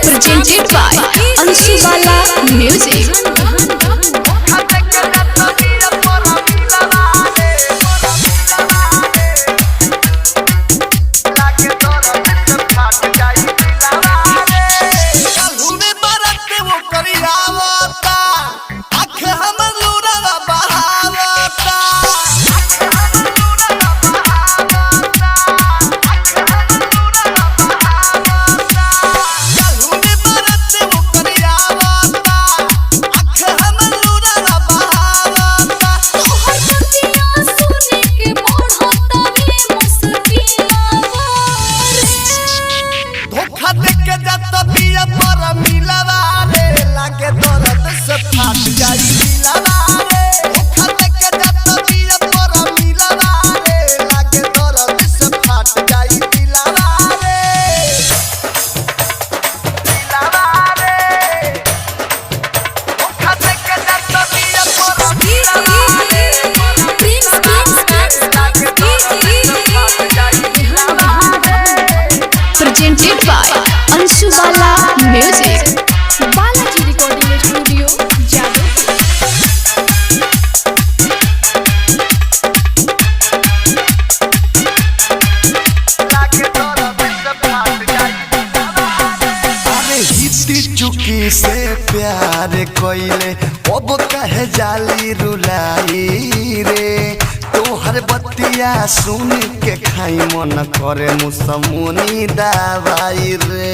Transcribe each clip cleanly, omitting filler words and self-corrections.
Presented by Anshubala Music. Presented by Anshubala Music. Balaji Recording Studio, Jadavpur. चुकी से प्यार कोइले अब कहे जाली रुलाई रे तोहर बतिया सुन के खाई मन करे मुसमुनी दवाई रे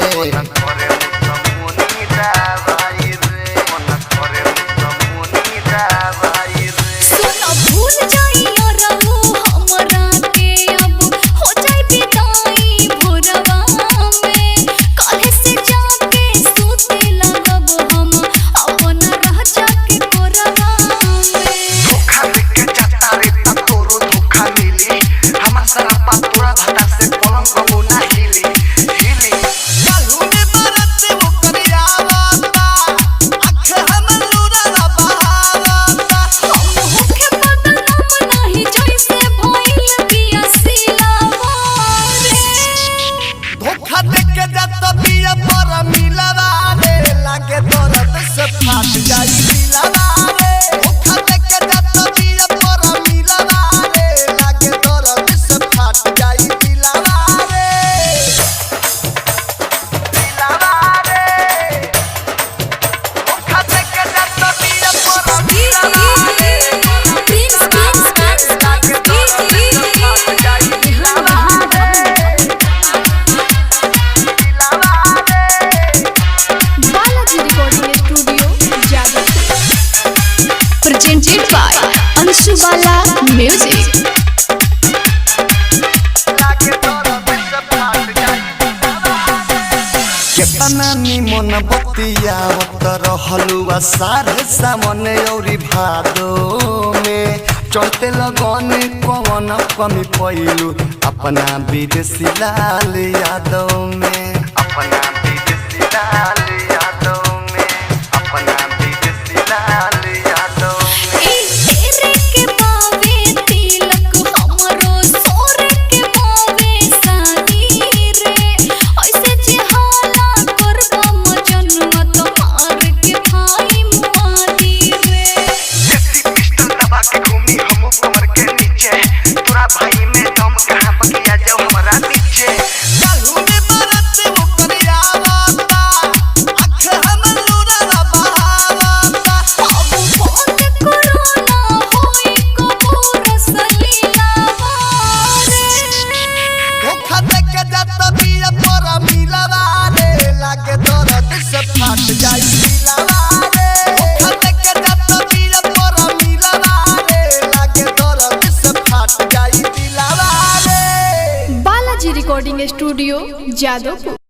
Presented by Anshubala Music. केतना निमन बतिया रहलुआ सारे सामने औरी भादो में चलते लगन कौन कमी पैलू अपना विदेशी लाल यादव में अपना विदेशी लाल यादव में अपना विदेशी Lal Yadav Balaji Recording Studio, Jadavpur.